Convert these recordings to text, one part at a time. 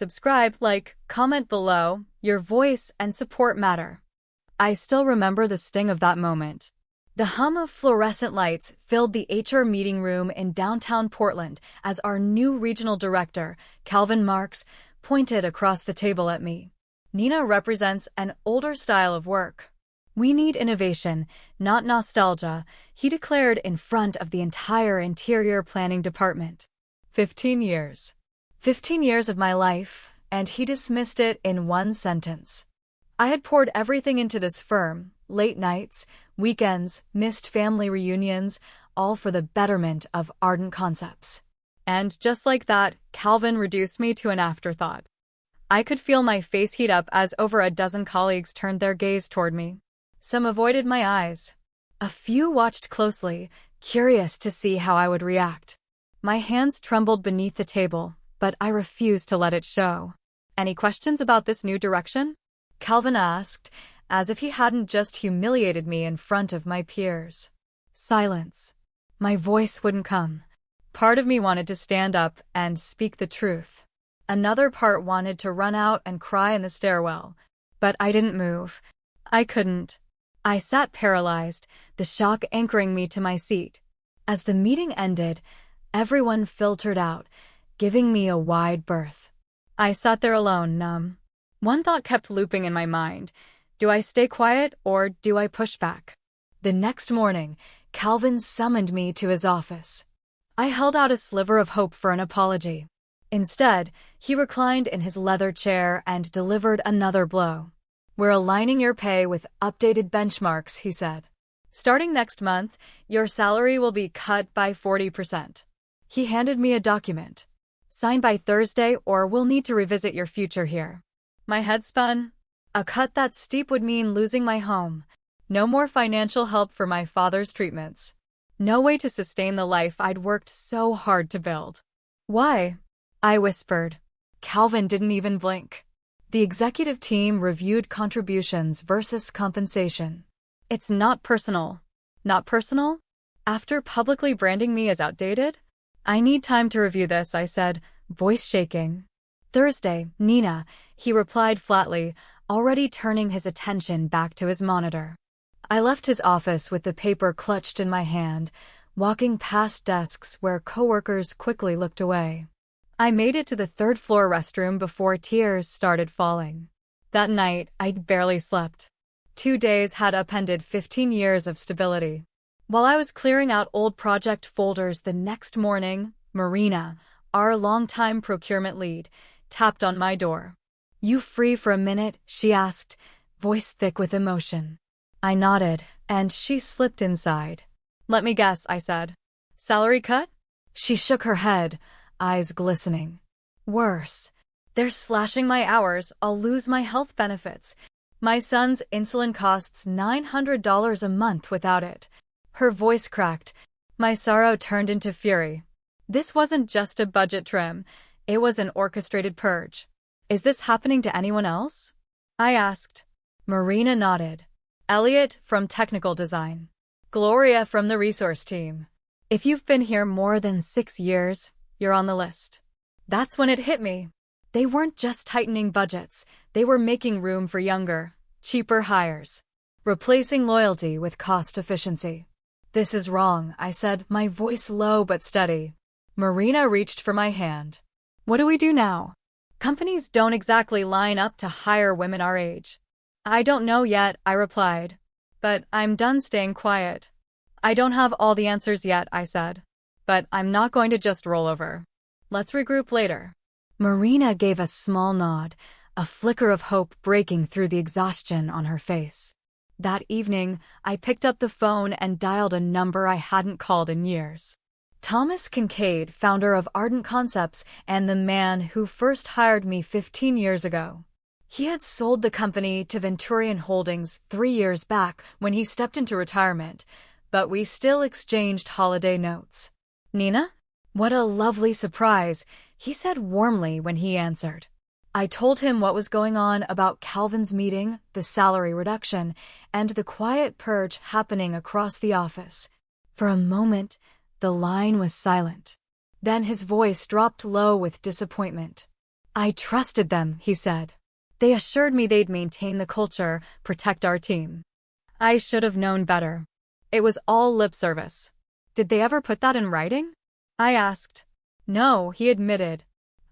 subscribe, like, comment below. Your voice and support matter. I still remember the sting of that moment. The hum of fluorescent lights filled the HR meeting room in downtown Portland as our new regional director, Calvin Marks, pointed across the table at me. Nina represents an older style of work. We need innovation, not nostalgia, he declared in front of the entire interior planning department. 15 years. 15 years of my life, and he dismissed it in one sentence. I had poured everything into this firm, late nights, weekends, missed family reunions, all for the betterment of Ardent Concepts. And just like that, Calvin reduced me to an afterthought. I could feel my face heat up as over a dozen colleagues turned their gaze toward me. Some avoided my eyes. A few watched closely, curious to see how I would react. My hands trembled beneath the table, but I refused to let it show. Any questions about this new direction? Calvin asked, as if he hadn't just humiliated me in front of my peers. Silence. My voice wouldn't come. Part of me wanted to stand up and speak the truth. Another part wanted to run out and cry in the stairwell. But I didn't move. I couldn't. I sat paralyzed, the shock anchoring me to my seat. As the meeting ended, everyone filtered out, giving me a wide berth. I sat there alone, numb. One thought kept looping in my mind. Do I stay quiet or do I push back? The next morning, Calvin summoned me to his office. I held out a sliver of hope for an apology. Instead, he reclined in his leather chair and delivered another blow. We're aligning your pay with updated benchmarks, he said. Starting next month, your salary will be cut by 40%. He handed me a document. Sign by Thursday or we'll need to revisit your future here. My head spun. A cut that steep would mean losing my home. No more financial help for my father's treatments. No way to sustain the life I'd worked so hard to build. Why? I whispered. Calvin didn't even blink. The executive team reviewed contributions versus compensation. It's not personal. Not personal? After publicly branding me as outdated? I need time to review this, I said, voice shaking. Thursday, Nina, he replied flatly, already turning his attention back to his monitor. I left his office with the paper clutched in my hand, walking past desks where coworkers quickly looked away. I made it to the third-floor restroom before tears started falling. That night, I'd barely slept. 2 days had upended 15 years of stability. While I was clearing out old project folders the next morning, Marina, our longtime procurement lead, tapped on my door. You free for a minute? She asked, voice thick with emotion. I nodded, and she slipped inside. Let me guess, I said. Salary cut? She shook her head, eyes glistening. Worse. They're slashing my hours, I'll lose my health benefits. My son's insulin costs $900 a month without it. Her voice cracked. My sorrow turned into fury. This wasn't just a budget trim, it was an orchestrated purge. Is this happening to anyone else? I asked. Marina nodded. Elliot from technical design. Gloria from the resource team. If you've been here more than 6 years, you're on the list. That's when it hit me. They weren't just tightening budgets, they were making room for younger, cheaper hires. Replacing loyalty with cost efficiency. This is wrong, I said, my voice low but steady. Marina reached for my hand. What do we do now? Companies don't exactly line up to hire women our age. I don't know yet, I replied. But I'm done staying quiet. I don't have all the answers yet, I said. But I'm not going to just roll over. Let's regroup later. Marina gave a small nod, a flicker of hope breaking through the exhaustion on her face. That evening, I picked up the phone and dialed a number I hadn't called in years. Thomas Kincaid, founder of Ardent Concepts and the man who first hired me 15 years ago. He had sold the company to Venturian Holdings 3 years back when he stepped into retirement, but we still exchanged holiday notes. Nina? What a lovely surprise, he said warmly when he answered. I told him what was going on about Calvin's meeting, the salary reduction, and the quiet purge happening across the office. For a moment, the line was silent. Then his voice dropped low with disappointment. I trusted them, he said. They assured me they'd maintain the culture, protect our team. I should have known better. It was all lip service. Did they ever put that in writing? I asked. No, he admitted.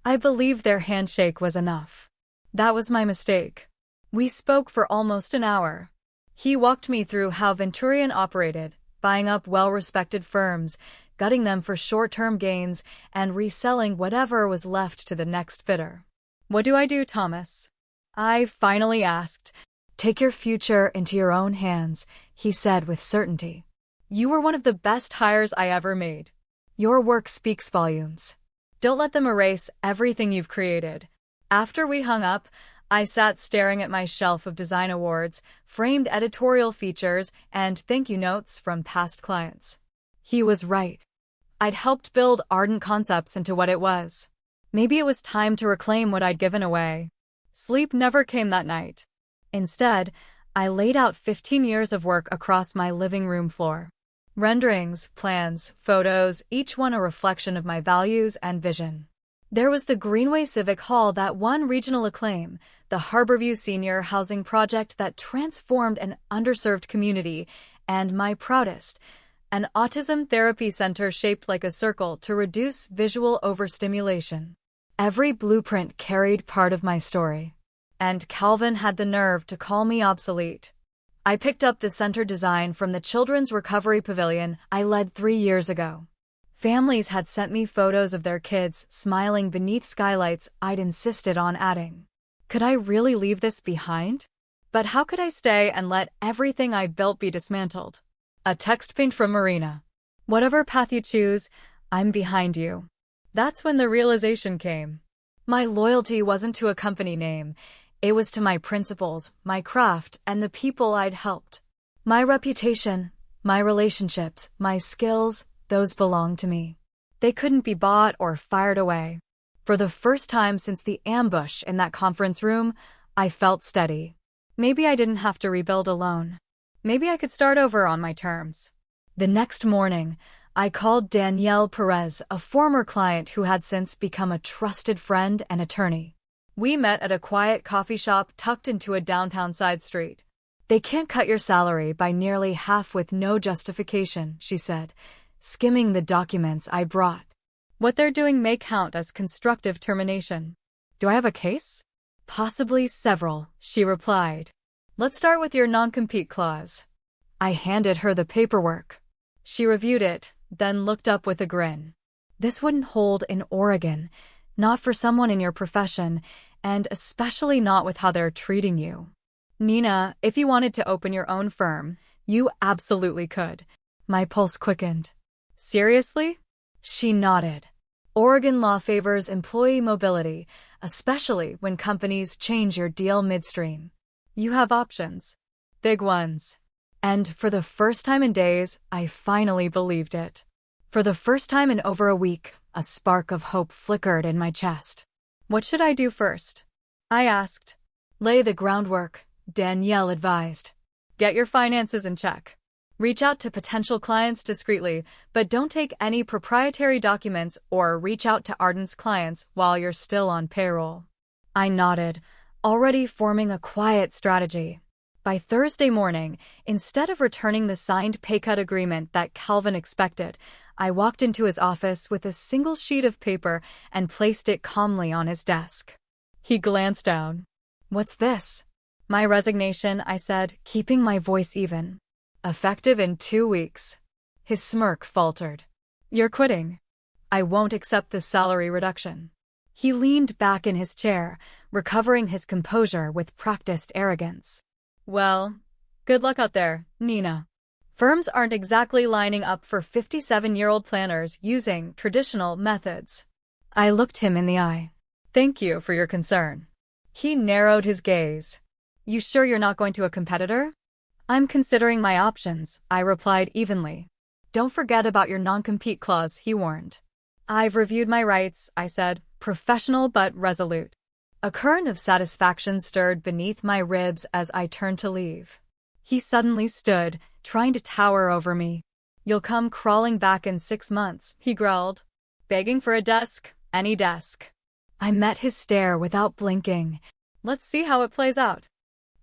I believed their handshake was enough. That was my mistake. We spoke for almost an hour. He walked me through how Venturian operated, buying up well-respected firms, gutting them for short-term gains, and reselling whatever was left to the next bidder. What do I do, Thomas? I finally asked. Take your future into your own hands, he said with certainty. You were one of the best hires I ever made. Your work speaks volumes. Don't let them erase everything you've created. After we hung up, I sat staring at my shelf of design awards, framed editorial features, and thank you notes from past clients. He was right. I'd helped build Ardent Concepts into what it was. Maybe it was time to reclaim what I'd given away. Sleep never came that night. Instead, I laid out 15 years of work across my living room floor. Renderings, plans, photos, each one a reflection of my values and vision. There was the Greenway Civic Hall that won regional acclaim, the Harborview Senior Housing Project that transformed an underserved community, and my proudest, an autism therapy center shaped like a circle to reduce visual overstimulation. Every blueprint carried part of my story. And Calvin had the nerve to call me obsolete. I picked up the center design from the Children's Recovery Pavilion I led 3 years ago. Families had sent me photos of their kids smiling beneath skylights I'd insisted on adding. Could I really leave this behind? But how could I stay and let everything I built be dismantled? A text pinged from Marina. Whatever path you choose, I'm behind you. That's when the realization came. My loyalty wasn't to a company name. It was to my principles, my craft, and the people I'd helped. My reputation, my relationships, my skills, those belonged to me. They couldn't be bought or fired away. For the first time since the ambush in that conference room, I felt steady. Maybe I didn't have to rebuild alone. Maybe I could start over on my terms. The next morning, I called Danielle Perez, a former client who had since become a trusted friend and attorney. We met at a quiet coffee shop tucked into a downtown side street. They can't cut your salary by nearly half with no justification, she said, skimming the documents I brought. What they're doing may count as constructive termination. Do I have a case? Possibly several, she replied. Let's start with your non-compete clause. I handed her the paperwork. She reviewed it, then looked up with a grin. This wouldn't hold in Oregon, not for someone in your profession, and especially not with how they're treating you. Nina, if you wanted to open your own firm, you absolutely could. My pulse quickened. Seriously? She nodded. Oregon law favors employee mobility, especially when companies change your deal midstream. You have options. Big ones. And for the first time in days, I finally believed it. For the first time in over a week, a spark of hope flickered in my chest. What should I do first? I asked. Lay the groundwork, Danielle advised. Get your finances in check. Reach out to potential clients discreetly, but don't take any proprietary documents or reach out to Ardent's clients while you're still on payroll. I nodded, already forming a quiet strategy. By Thursday morning, instead of returning the signed pay cut agreement that Calvin expected, I walked into his office with a single sheet of paper and placed it calmly on his desk. He glanced down. What's this? My resignation, I said, keeping my voice even. Effective in 2 weeks. His smirk faltered. You're quitting. I won't accept this salary reduction. He leaned back in his chair, recovering his composure with practiced arrogance. Well, good luck out there, Nina. Firms aren't exactly lining up for 57-year-old planners using traditional methods. I looked him in the eye. Thank you for your concern. He narrowed his gaze. You sure you're not going to a competitor? I'm considering my options, I replied evenly. Don't forget about your non-compete clause, he warned. I've reviewed my rights, I said, professional but resolute. A current of satisfaction stirred beneath my ribs as I turned to leave. He suddenly stood, trying to tower over me. You'll come crawling back in 6 months, he growled. Begging for a desk, any desk. I met his stare without blinking. Let's see how it plays out.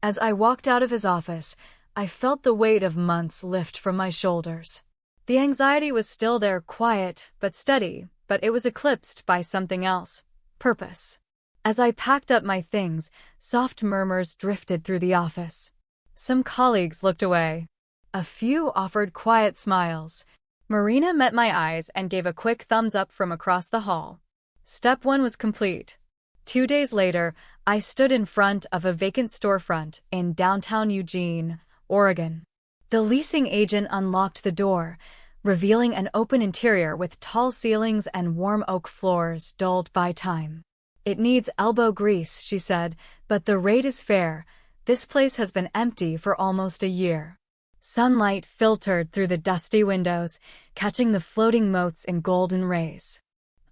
As I walked out of his office, I felt the weight of months lift from my shoulders. The anxiety was still there, quiet but steady, but it was eclipsed by something else: purpose. As I packed up my things, soft murmurs drifted through the office. Some colleagues looked away. A few offered quiet smiles. Marina met my eyes and gave a quick thumbs up from across the hall. Step 1 was complete. 2 days later, I stood in front of a vacant storefront in downtown Eugene, Oregon. The leasing agent unlocked the door, revealing an open interior with tall ceilings and warm oak floors dulled by time. "It needs elbow grease," she said, "but the rate is fair. This place has been empty for almost a year." Sunlight filtered through the dusty windows, catching the floating motes in golden rays.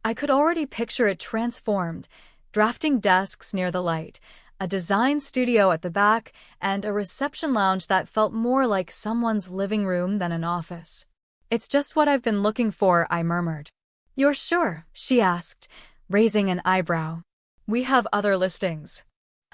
I could already picture it transformed: drafting desks near the light, a design studio at the back, and a reception lounge that felt more like someone's living room than an office. "It's just what I've been looking for," I murmured. "You're sure?" she asked, raising an eyebrow. "We have other listings."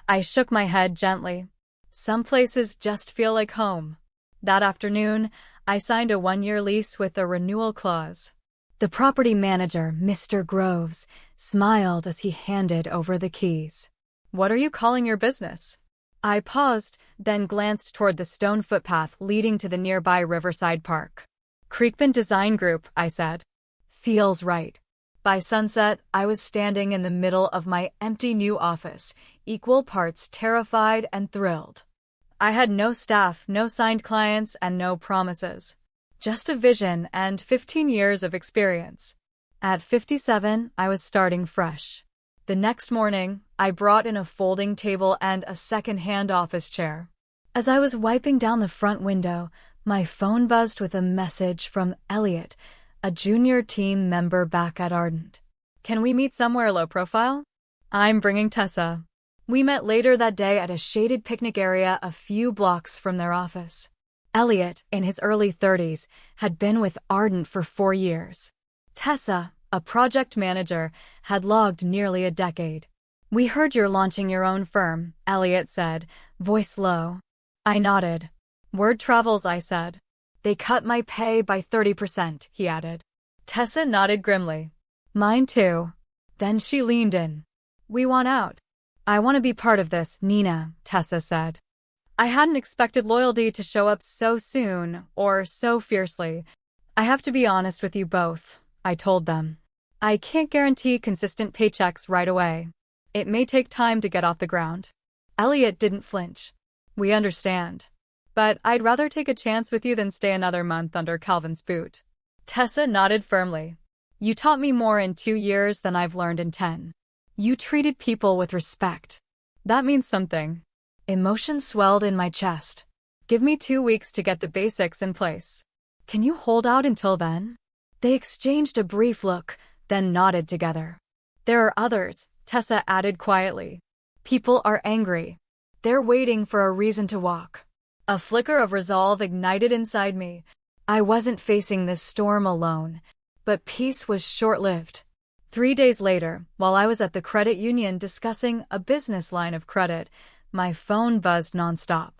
I shook my head gently. Some places just feel like home. That afternoon, I signed a 1-year lease with a renewal clause. The property manager, Mr. Groves, smiled as he handed over the keys. "What are you calling your business?" I paused, then glanced toward the stone footpath leading to the nearby Riverside Park. "Creekbend Design Group," I said. "Feels right." By sunset, I was standing in the middle of my empty new office, equal parts terrified and thrilled. I had no staff, no signed clients, and no promises. Just a vision and 15 years of experience. At 57, I was starting fresh. The next morning, I brought in a folding table and a second-hand office chair. As I was wiping down the front window, my phone buzzed with a message from Elliot, a junior team member back at Ardent. "Can we meet somewhere low profile? I'm bringing Tessa." We met later that day at a shaded picnic area a few blocks from their office. Elliot, in his early 30s, had been with Ardent for 4 years. Tessa, a project manager, had logged nearly a decade. "We heard you're launching your own firm," Elliot said, voice low. I nodded. "Word travels," I said. "They cut my pay by 30%, he added. Tessa nodded grimly. "Mine too." Then she leaned in. "We want out." "I want to be part of this, Nina," Tessa said. I hadn't expected loyalty to show up so soon, or so fiercely. "I have to be honest with you both," I told them. "I can't guarantee consistent paychecks right away. It may take time to get off the ground." Elliot didn't flinch. "We understand. But I'd rather take a chance with you than stay another month under Calvin's boot." Tessa nodded firmly. "You taught me more in 2 years than I've learned in 10. You treated people with respect. That means something." Emotion swelled in my chest. "Give me 2 weeks to get the basics in place. Can you hold out until then?" They exchanged a brief look, then nodded together. "There are others," Tessa added quietly. "People are angry. They're waiting for a reason to walk." A flicker of resolve ignited inside me. I wasn't facing this storm alone, but peace was short-lived. 3 days later, while I was at the credit union discussing a business line of credit, my phone buzzed nonstop.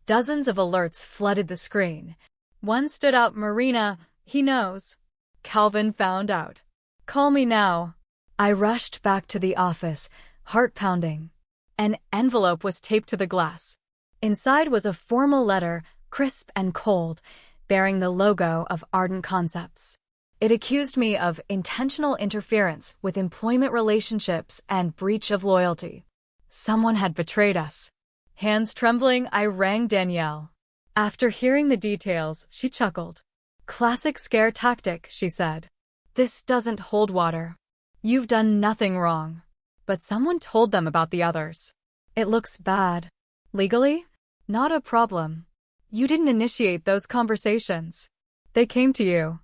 Dozens of alerts flooded the screen. One stood out: "Marina, he knows. Calvin found out. Call me now." I rushed back to the office, heart pounding. An envelope was taped to the glass. Inside was a formal letter, crisp and cold, bearing the logo of Ardent Concepts. It accused me of intentional interference with employment relationships and breach of loyalty. Someone had betrayed us. Hands trembling, I rang Danielle. After hearing the details, she chuckled. "Classic scare tactic," she said. "This doesn't hold water. You've done nothing wrong. But someone told them about the others. It looks bad. Legally? Not a problem. You didn't initiate those conversations. They came to you.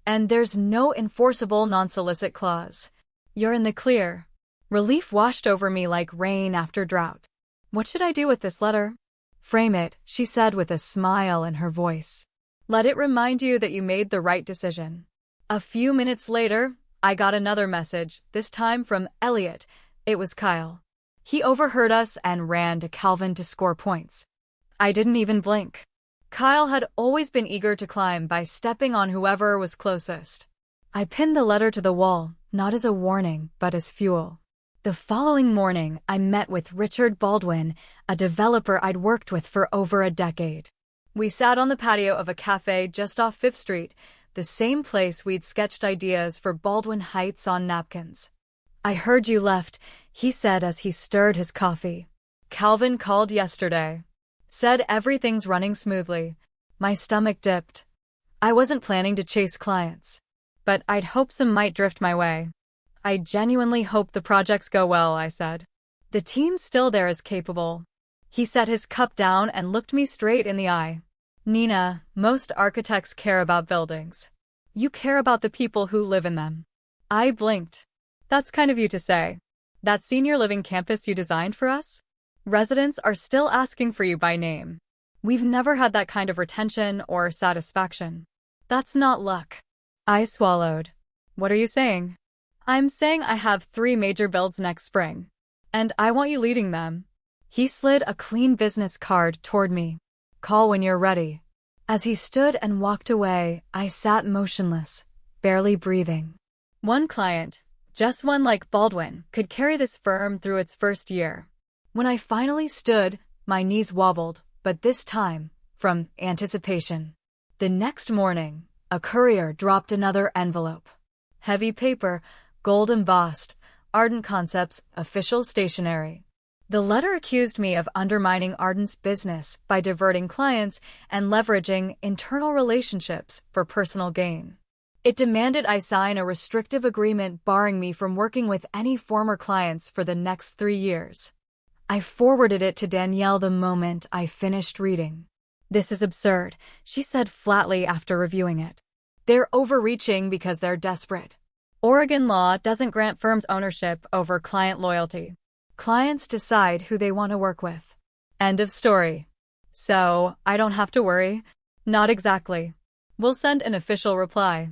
And there's no enforceable non-solicit clause. You're in the clear." Relief washed over me like rain after drought. "What should I do with this letter?" "Frame it," she said with a smile in her voice. "Let it remind you that you made the right decision." A few minutes later, I got another message, this time from Elliot, It was Kyle. He overheard us and ran to Calvin to score points. I didn't even blink. Kyle had always been eager to climb by stepping on whoever was closest. I pinned the letter to the wall, not as a warning, but as fuel. The following morning, I met with Richard Baldwin, a developer I'd worked with for over a decade. We sat on the patio of a cafe just off 5th Street, the same place we'd sketched ideas for Baldwin Heights on napkins. "I heard you left," he said as he stirred his coffee. "Calvin called yesterday. Said everything's running smoothly." My stomach dipped. I wasn't planning to chase clients, but I'd hoped some might drift my way. "I genuinely hope the projects go well," I said. "The team still there is capable." He set his cup down and looked me straight in the eye. "Nina, most architects care about buildings. You care about the people who live in them." I blinked. "That's kind of you to say. That senior living campus you designed for us? Residents are still asking for you by name. We've never had that kind of retention or satisfaction." "That's not luck." I swallowed. "What are you saying?" "I'm saying I have 3 major builds next spring, and I want you leading them." He slid a clean business card toward me. "Call when you're ready." As he stood and walked away, I sat motionless, barely breathing. One client, just one like Baldwin, could carry this firm through its first year. When I finally stood, my knees wobbled, but this time, from anticipation. The next morning, a courier dropped another envelope. Heavy paper, gold embossed, Ardent Concepts, official stationery. The letter accused me of undermining Ardent's business by diverting clients and leveraging internal relationships for personal gain. It demanded I sign a restrictive agreement barring me from working with any former clients for the next 3 years. I forwarded it to Danielle the moment I finished reading. "This is absurd," she said flatly after reviewing it. "They're overreaching because they're desperate. Oregon law doesn't grant firms ownership over client loyalty. Clients decide who they want to work with. End of story. So, I don't have to worry?" "Not exactly. We'll send an official reply.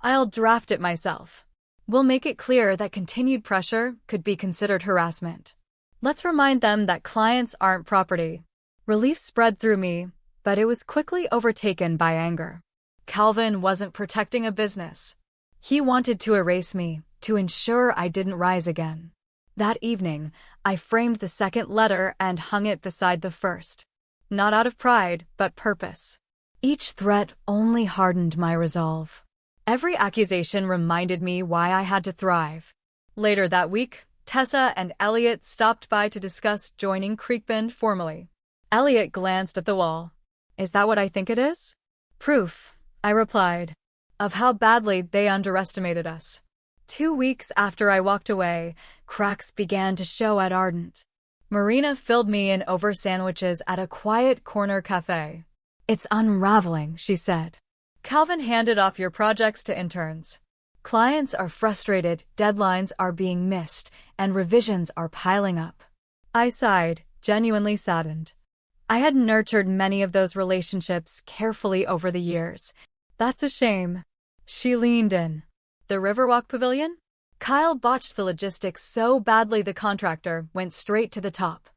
I'll draft it myself. We'll make it clear that continued pressure could be considered harassment. Let's remind them that clients aren't property." Relief spread through me, but it was quickly overtaken by anger. Calvin wasn't protecting a business. He wanted to erase me, to ensure I didn't rise again. That evening, I framed the second letter and hung it beside the first. Not out of pride, but purpose. Each threat only hardened my resolve. Every accusation reminded me why I had to thrive. Later that week, Tessa and Elliot stopped by to discuss joining Creekbend formally. Elliot glanced at the wall. "Is that what I think it is?" "Proof," I replied, "of how badly they underestimated us." 2 weeks after I walked away, cracks began to show at Ardent. Marina filled me in over sandwiches at a quiet corner cafe. "It's unraveling," she said. "Calvin handed off your projects to interns. Clients are frustrated, deadlines are being missed, and revisions are piling up." I sighed, genuinely saddened. I had nurtured many of those relationships carefully over the years. "That's a shame." She leaned in. "The Riverwalk Pavilion?" Kyle botched the logistics so badly the contractor went straight to the top.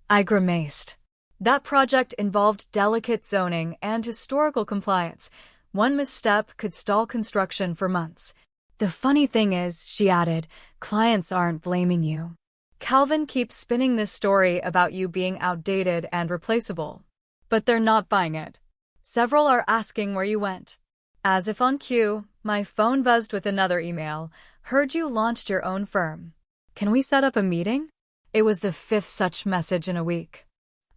I grimaced. That project involved delicate zoning and historical compliance. One misstep could stall construction for months. "The funny thing is," she added, "clients aren't blaming you. Calvin keeps spinning this story about you being outdated and replaceable. But they're not buying it. Several are asking where you went." As if on cue, my phone buzzed with another email. "Heard you launched your own firm. Can we set up a meeting?" It was the 5th such message in a week.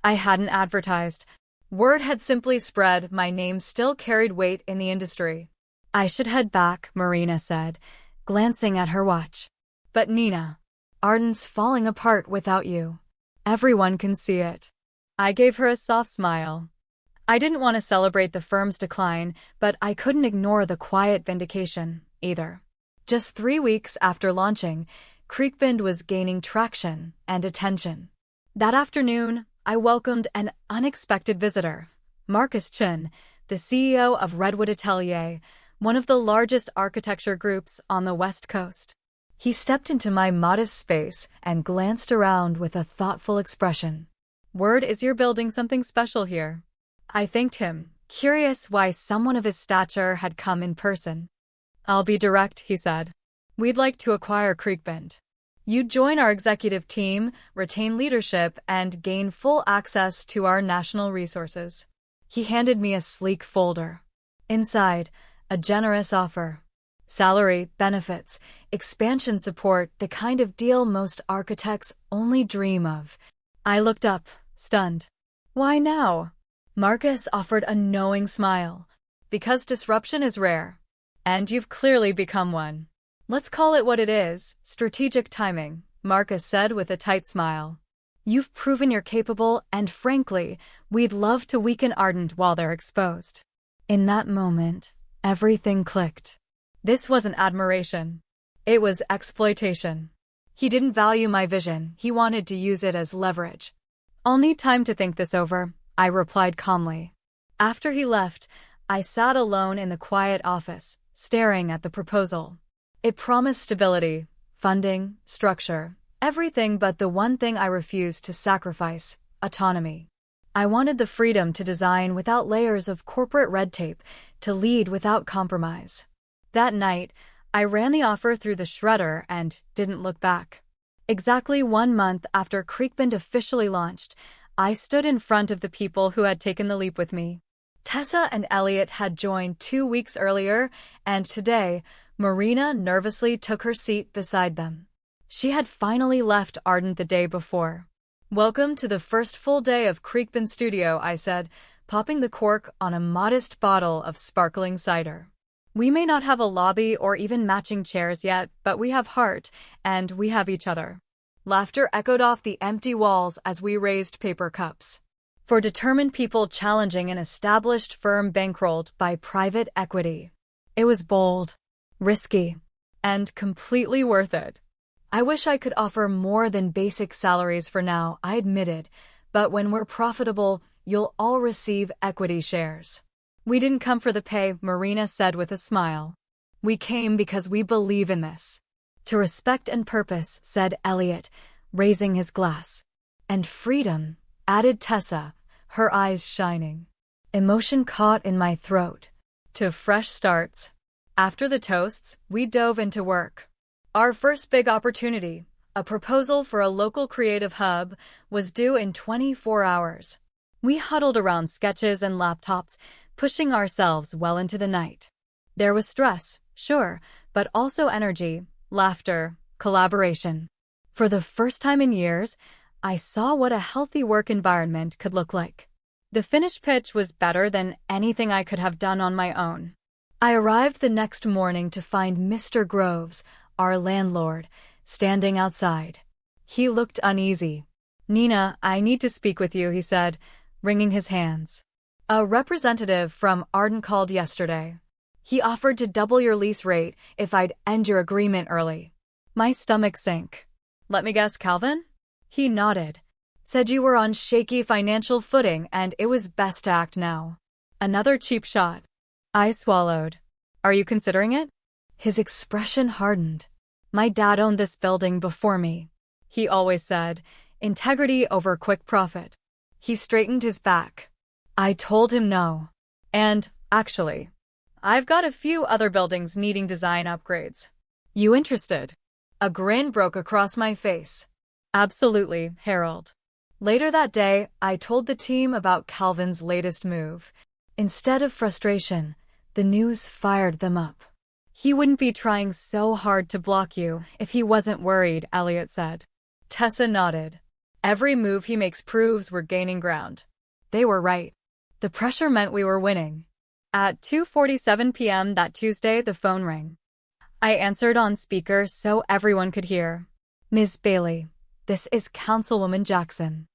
I hadn't advertised. Word had simply spread, my name still carried weight in the industry. "I should head back," Marina said, glancing at her watch. "But Nina, Ardent's falling apart without you. Everyone can see it." I gave her a soft smile. I didn't want to celebrate the firm's decline, but I couldn't ignore the quiet vindication, either. Just 3 weeks after launching, Creekbend was gaining traction and attention. That afternoon, I welcomed an unexpected visitor, Marcus Chin, the CEO of Redwood Atelier, one of the largest architecture groups on the West Coast. He stepped into my modest space and glanced around with a thoughtful expression. "Word is you're building something special here." I thanked him, curious why someone of his stature had come in person. "I'll be direct," he said. "We'd like to acquire Creekbend. You'd join our executive team, retain leadership, and gain full access to our national resources." He handed me a sleek folder. Inside, a generous offer. Salary, benefits, expansion support, the kind of deal most architects only dream of. I looked up, stunned. "Why now?" Marcus offered a knowing smile. "Because disruption is rare. And you've clearly become one." "Let's call it what it is, strategic timing," Marcus said with a tight smile. "You've proven you're capable, and frankly, we'd love to weaken Ardent while they're exposed." In that moment, everything clicked. This wasn't admiration. It was exploitation. He didn't value my vision, he wanted to use it as leverage. "I'll need time to think this over," I replied calmly. After he left, I sat alone in the quiet office, staring at the proposal. It promised stability, funding, structure, everything but the one thing I refused to sacrifice: autonomy. I wanted the freedom to design without layers of corporate red tape, to lead without compromise. That night, I ran the offer through the shredder and didn't look back. Exactly 1 month after Creekbend officially launched, I stood in front of the people who had taken the leap with me. Tessa and Elliot had joined 2 weeks earlier, and today, Marina nervously took her seat beside them. She had finally left Ardent the day before. "Welcome to the first full day of Creekbend Studio," I said, popping the cork on a modest bottle of sparkling cider. "We may not have a lobby or even matching chairs yet, but we have heart, and we have each other." Laughter echoed off the empty walls as we raised paper cups. For determined people challenging an established firm bankrolled by private equity. It was bold, risky, and completely worth it. "I wish I could offer more than basic salaries for now," I admitted, "but when we're profitable, you'll all receive equity shares." "We didn't come for the pay," Marina said with a smile. "We came because we believe in this." "To respect and purpose," said Elliot, raising his glass. "And freedom," added Tessa, her eyes shining. Emotion caught in my throat. "To fresh starts." After the toasts, we dove into work. Our first big opportunity, a proposal for a local creative hub, was due in 24 hours. We huddled around sketches and laptops, pushing ourselves well into the night. There was stress, sure, but also energy, laughter, collaboration. For the first time in years, I saw what a healthy work environment could look like. The finished pitch was better than anything I could have done on my own. I arrived the next morning to find Mr. Groves, our landlord, standing outside. He looked uneasy. "Nina, I need to speak with you," he said, wringing his hands. "A representative from Ardent called yesterday. He offered to double your lease rate if I'd end your agreement early." My stomach sank. "Let me guess, Calvin?" He nodded. "Said you were on shaky financial footing and it was best to act now." Another cheap shot. I swallowed. "Are you considering it?" His expression hardened. "My dad owned this building before me. He always said, integrity over quick profit." He straightened his back. I told him no. "And, actually, I've got a few other buildings needing design upgrades. You interested?" A grin broke across my face. "Absolutely, Harold." Later that day, I told the team about Calvin's latest move. Instead of frustration, the news fired them up. "He wouldn't be trying so hard to block you if he wasn't worried," Elliot said. Tessa nodded. "Every move he makes proves we're gaining ground." They were right. The pressure meant we were winning. At 2:47 p.m. that Tuesday, the phone rang. I answered on speaker so everyone could hear. "Ms. Bailey, this is Councilwoman Jackson.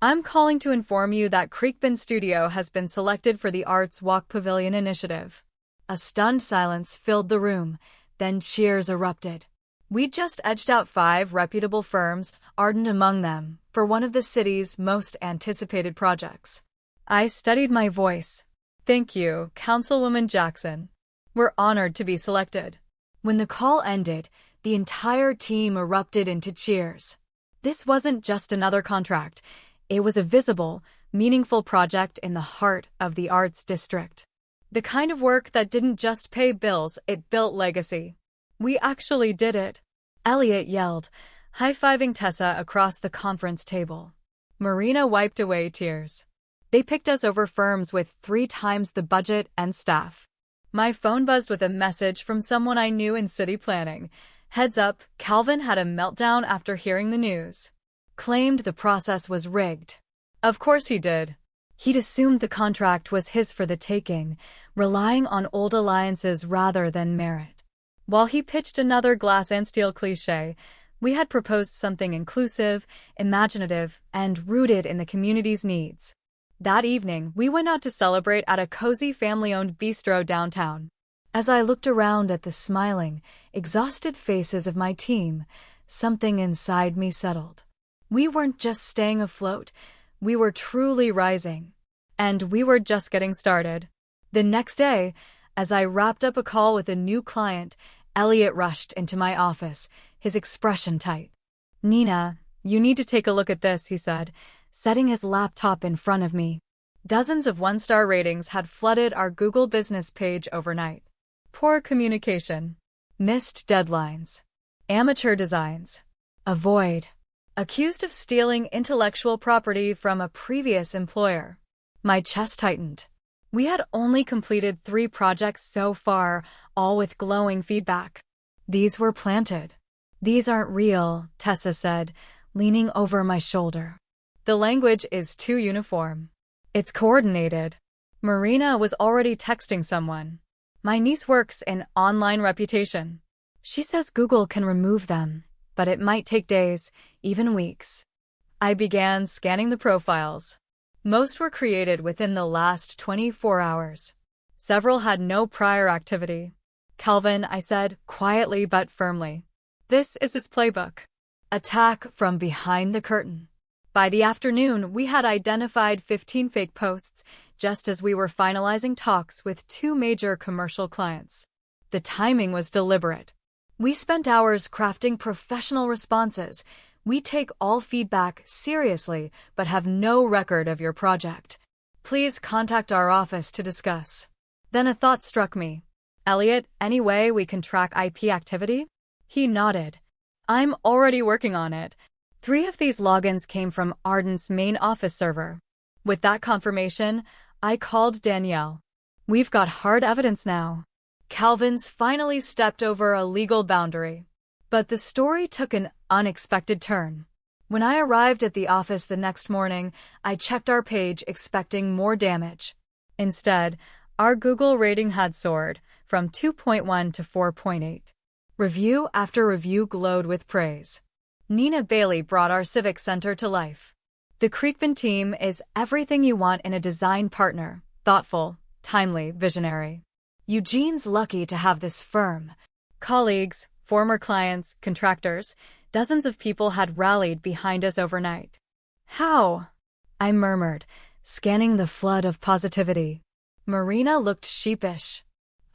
I'm calling to inform you that Creekbend Studio has been selected for the Arts Walk Pavilion initiative." A stunned silence filled the room, then cheers erupted. We'd just edged out 5 reputable firms, Ardent among them, for one of the city's most anticipated projects. I steadied my voice. "Thank you, Councilwoman Jackson. We're honored to be selected." When the call ended, the entire team erupted into cheers. This wasn't just another contract. It was a visible, meaningful project in the heart of the arts district. The kind of work that didn't just pay bills, it built legacy. We actually did it, Elliot yelled, high-fiving Tessa across the conference table. Marina wiped away tears. They picked us over firms with 3 times the budget and staff. My phone buzzed with a message from someone I knew in city planning. Heads up, Calvin had a meltdown after hearing the news. Claimed the process was rigged. Of course he did. He'd assumed the contract was his for the taking, relying on old alliances rather than merit. While he pitched another glass and steel cliché, we had proposed something inclusive, imaginative, and rooted in the community's needs. That evening, we went out to celebrate at a cozy family-owned bistro downtown. As I looked around at the smiling, exhausted faces of my team, something inside me settled. We weren't just staying afloat, we were truly rising. And we were just getting started. The next day, as I wrapped up a call with a new client, Elliot rushed into my office, his expression tight. "Nina, you need to take a look at this," he said, setting his laptop in front of me. Dozens of 1-star ratings had flooded our Google business page overnight. Poor communication. Missed deadlines. Amateur designs. A void. Accused of stealing intellectual property from a previous employer. My chest tightened. We had only completed 3 projects so far, all with glowing feedback. These were planted. "These aren't real," Tessa said, leaning over my shoulder. "The language is too uniform. It's coordinated." Marina was already texting someone. "My niece works in online reputation. She says Google can remove them, but it might take days, even weeks." I began scanning the profiles. Most were created within the last 24 hours. Several had no prior activity. "Calvin," I said, quietly but firmly. "This is his playbook. Attack from behind the curtain." By the afternoon, we had identified 15 fake posts, just as we were finalizing talks with 2 major commercial clients. The timing was deliberate. We spent hours crafting professional responses. "We take all feedback seriously, but have no record of your project. Please contact our office to discuss." Then a thought struck me. "Elliot, any way we can track IP activity?" He nodded. "I'm already working on it. 3 of these logins came from Ardent's main office server." With that confirmation, I called Danielle. "We've got hard evidence now. Calvin's finally stepped over a legal boundary." But the story took an unexpected turn. When I arrived at the office the next morning, I checked our page expecting more damage. Instead, our Google rating had soared from 2.1 to 4.8. Review after review glowed with praise. Nina Bailey brought our civic center to life. The Creekbend team is everything you want in a design partner: thoughtful, timely, visionary. Eugene's lucky to have this firm. Colleagues, former clients, contractors, dozens of people had rallied behind us overnight. "How?" I murmured, scanning the flood of positivity. Marina looked sheepish.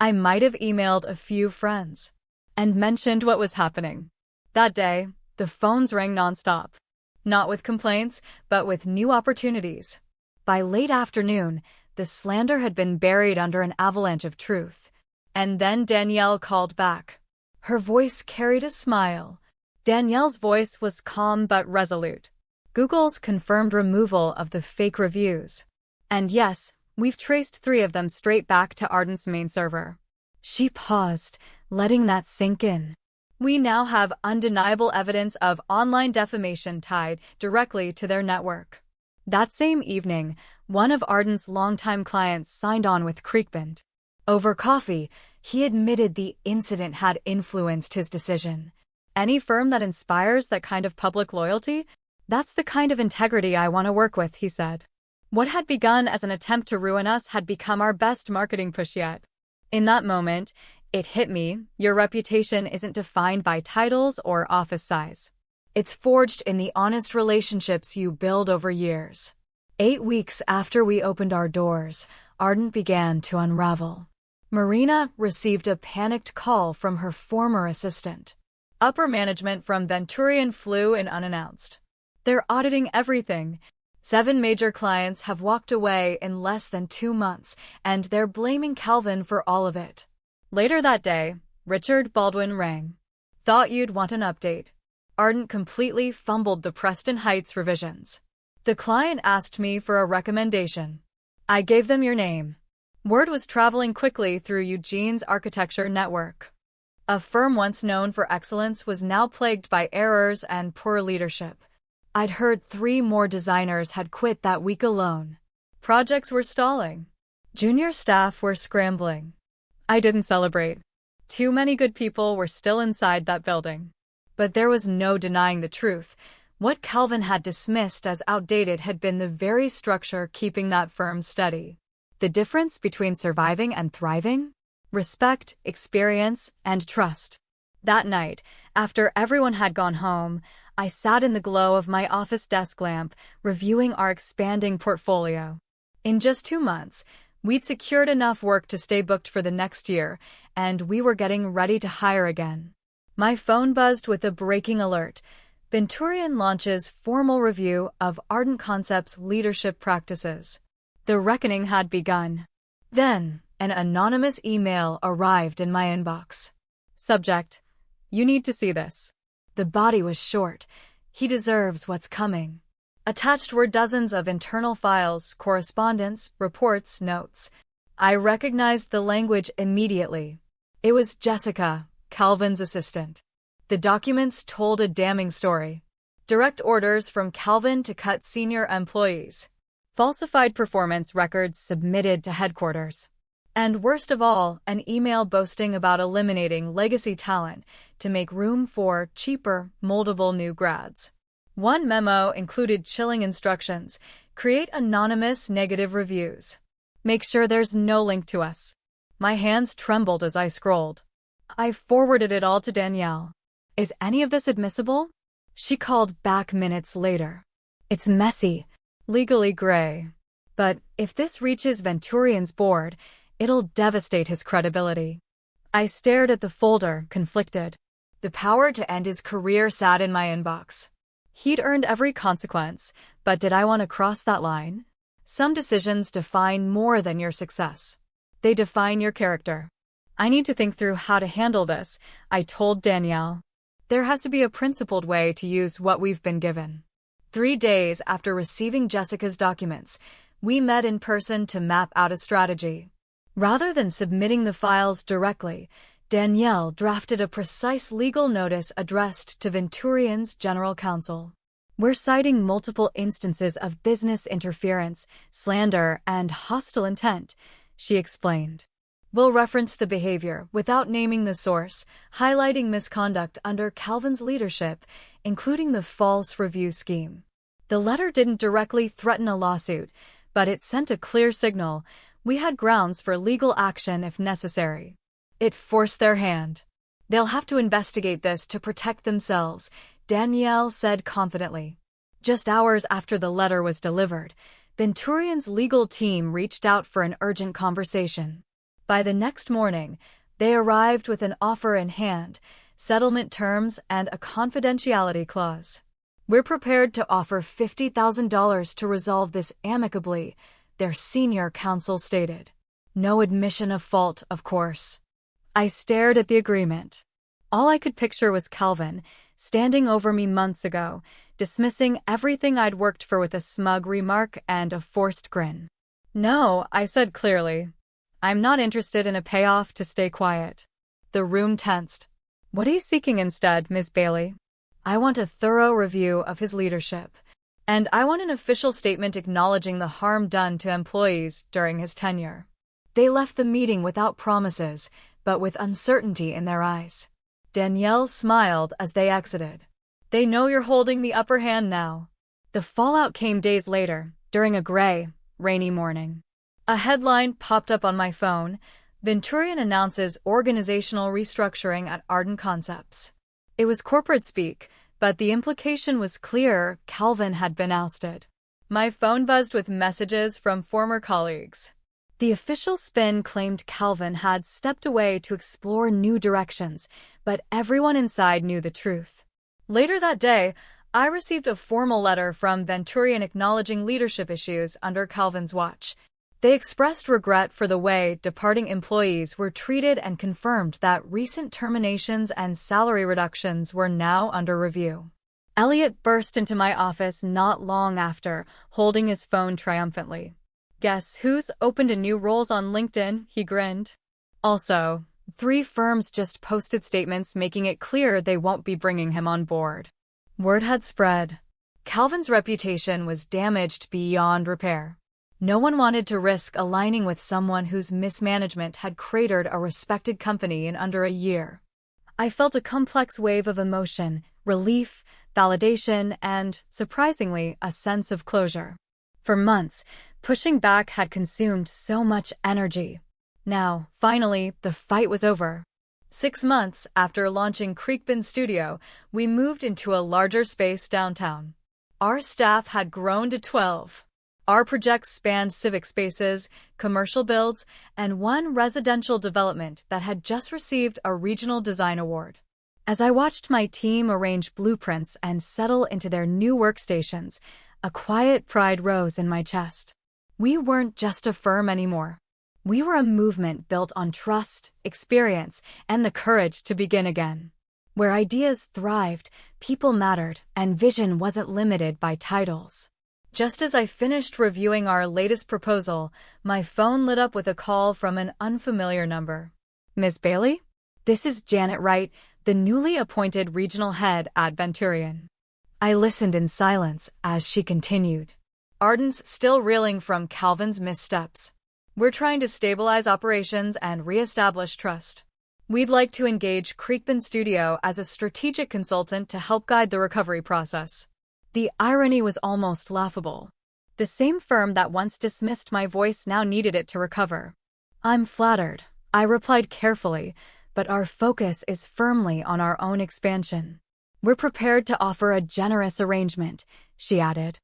I might have emailed a few friends and mentioned what was happening. That day, the phones rang nonstop. Not with complaints, but with new opportunities. By late afternoon, the slander had been buried under an avalanche of truth. And then Danielle called back. Her voice carried a smile. Danielle's voice was calm but resolute. "Google's confirmed removal of the fake reviews. And yes, we've traced 3 of them straight back to Ardent's main server." She paused, letting that sink in. "We now have undeniable evidence of online defamation tied directly to their network." That same evening, one of Ardent's longtime clients signed on with Creekbend. Over coffee, he admitted the incident had influenced his decision. "Any firm that inspires that kind of public loyalty, that's the kind of integrity I want to work with," he said. What had begun as an attempt to ruin us had become our best marketing push yet. In that moment, it hit me: your reputation isn't defined by titles or office size. It's forged in the honest relationships you build over years. 8 weeks after we opened our doors, Ardent began to unravel. Marina received a panicked call from her former assistant. Upper management from Venturian flew in unannounced. They're auditing everything. 7 major clients have walked away in less than 2 months, and they're blaming Calvin for all of it. Later that day, Richard Baldwin rang. Thought you'd want an update. Ardent completely fumbled the Preston Heights revisions. The client asked me for a recommendation. I gave them your name. Word was traveling quickly through Eugene's architecture network. A firm once known for excellence was now plagued by errors and poor leadership. I'd heard 3 more designers had quit that week alone. Projects were stalling. Junior staff were scrambling. I didn't celebrate. Too many good people were still inside that building. But there was no denying the truth. What Calvin had dismissed as outdated had been the very structure keeping that firm steady. The difference between surviving and thriving? Respect, experience, and trust. That night, after everyone had gone home, I sat in the glow of my office desk lamp, reviewing our expanding portfolio. In just 2 months, we'd secured enough work to stay booked for the next year, and we were getting ready to hire again. My phone buzzed with a breaking alert. Venturian launches formal review of Ardent Concepts leadership practices. The reckoning had begun. Then, an anonymous email arrived in my inbox. Subject: You need to see this. The body was short. He deserves what's coming. Attached were dozens of internal files, correspondence, reports, notes. I recognized the language immediately. It was Jessica, Calvin's assistant. The documents told a damning story. Direct orders from Calvin to cut senior employees. Falsified performance records submitted to headquarters. And worst of all, an email boasting about eliminating legacy talent to make room for cheaper, moldable new grads. One memo included chilling instructions: create anonymous negative reviews. Make sure there's no link to us. My hands trembled as I scrolled. I forwarded it all to Danielle. Is any of this admissible? She called back minutes later. It's messy, legally gray. But if this reaches Venturian's board, it'll devastate his credibility. I stared at the folder, conflicted. The power to end his career sat in my inbox. He'd earned every consequence, but did I want to cross that line? Some decisions define more than your success. They define your character. I need to think through how to handle this, I told Danielle. There has to be a principled way to use what we've been given. 3 days after receiving Jessica's documents, we met in person to map out a strategy. Rather than submitting the files directly, Danielle drafted a precise legal notice addressed to Venturian's general counsel. We're citing multiple instances of business interference, slander, and hostile intent, she explained. We'll reference the behavior without naming the source, highlighting misconduct under Calvin's leadership, including the false review scheme. The letter didn't directly threaten a lawsuit, but it sent a clear signal. We had grounds for legal action if necessary. It forced their hand. They'll have to investigate this to protect themselves, Danielle said confidently. Just hours after the letter was delivered, Venturian's legal team reached out for an urgent conversation. By the next morning, they arrived with an offer in hand, settlement terms, and a confidentiality clause. We're prepared to offer $50,000 to resolve this amicably, their senior counsel stated. No admission of fault, of course. I stared at the agreement. All I could picture was Calvin, standing over me months ago, dismissing everything I'd worked for with a smug remark and a forced grin. No, I said clearly. I'm not interested in a payoff to stay quiet. The room tensed. What are you seeking instead, Ms. Bailey? I want a thorough review of his leadership. And I want an official statement acknowledging the harm done to employees during his tenure. They left the meeting without promises, but with uncertainty in their eyes. Danielle smiled as they exited. They know you're holding the upper hand now. The fallout came days later, during a gray, rainy morning. A headline popped up on my phone: Venturian announces organizational restructuring at Ardent Concepts. It was corporate speak, but the implication was clear: Calvin had been ousted. My phone buzzed with messages from former colleagues. The official spin claimed Calvin had stepped away to explore new directions, but everyone inside knew the truth. Later that day, I received a formal letter from Venturian acknowledging leadership issues under Calvin's watch. They expressed regret for the way departing employees were treated and confirmed that recent terminations and salary reductions were now under review. Elliot burst into my office not long after, holding his phone triumphantly. "Guess who's opened a new roles on LinkedIn?" he grinned. Also, 3 firms just posted statements making it clear they won't be bringing him on board. Word had spread. Calvin's reputation was damaged beyond repair. No one wanted to risk aligning with someone whose mismanagement had cratered a respected company in under a year. I felt a complex wave of emotion, relief, validation, and, surprisingly, a sense of closure. For months, pushing back had consumed so much energy. Now, finally, the fight was over. 6 months after launching Creekbend Studio, we moved into a larger space downtown. Our staff had grown to 12. Our projects spanned civic spaces, commercial builds, and one residential development that had just received a regional design award. As I watched my team arrange blueprints and settle into their new workstations, a quiet pride rose in my chest. We weren't just a firm anymore. We were a movement built on trust, experience, and the courage to begin again. Where ideas thrived, people mattered, and vision wasn't limited by titles. Just as I finished reviewing our latest proposal, my phone lit up with a call from an unfamiliar number. "Ms. Bailey? This is Janet Wright, the newly appointed regional head at Venturian." I listened in silence as she continued. "Arden's still reeling from Calvin's missteps. We're trying to stabilize operations and reestablish trust. We'd like to engage Creekbend Studio as a strategic consultant to help guide the recovery process." The irony was almost laughable. The same firm that once dismissed my voice now needed it to recover. "I'm flattered," I replied carefully, "but our focus is firmly on our own expansion. We're prepared to offer a generous arrangement," she added.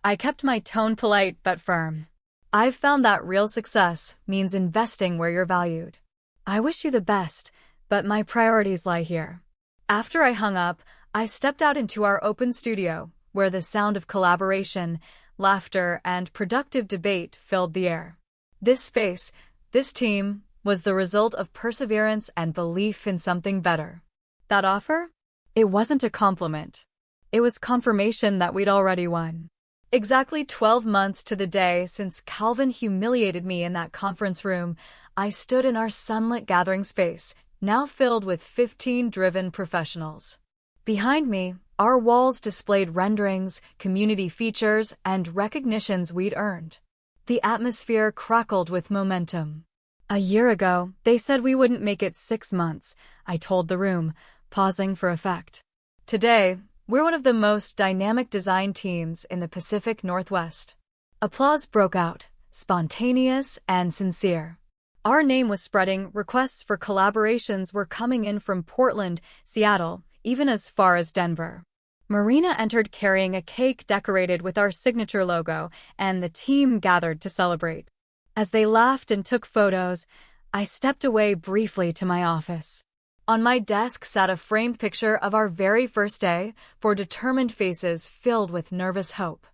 I kept my tone polite but firm. "I've found that real success means investing where you're valued. I wish you the best, but my priorities lie here." After I hung up, I stepped out into our open studio, where the sound of collaboration, laughter, and productive debate filled the air. This space, this team, was the result of perseverance and belief in something better. That offer? It wasn't a compliment. It was confirmation that we'd already won. Exactly 12 months to the day since Calvin humiliated me in that conference room, I stood in our sunlit gathering space, now filled with 15 driven professionals. Behind me, our walls displayed renderings, community features, and recognitions we'd earned. The atmosphere crackled with momentum. "A year ago, they said we wouldn't make it 6 months," I told the room, pausing for effect. "Today, we're one of the most dynamic design teams in the Pacific Northwest." Applause broke out, spontaneous and sincere. Our name was spreading, requests for collaborations were coming in from Portland, Seattle, even as far as Denver. Marina entered carrying a cake decorated with our signature logo, and the team gathered to celebrate. As they laughed and took photos, I stepped away briefly to my office. On my desk sat a framed picture of our very first day, 4 determined faces filled with nervous hope.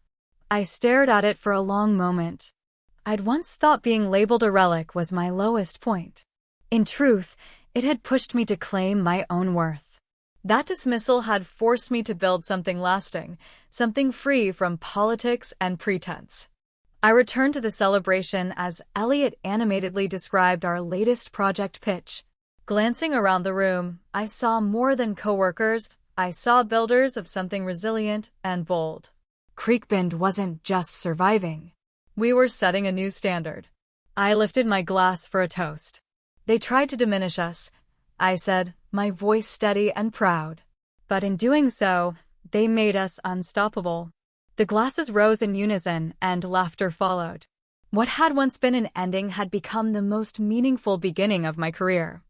I stared at it for a long moment. I'd once thought being labeled a relic was my lowest point. In truth, it had pushed me to claim my own worth. That dismissal had forced me to build something lasting, something free from politics and pretense. I returned to the celebration as Elliot animatedly described our latest project pitch. Glancing around the room, I saw more than coworkers. I saw builders of something resilient and bold. Creekbend wasn't just surviving. We were setting a new standard. I lifted my glass for a toast. "They tried to diminish us," I said, my voice steady and proud. "But in doing so, they made us unstoppable." The glasses rose in unison, and laughter followed. What had once been an ending had become the most meaningful beginning of my career.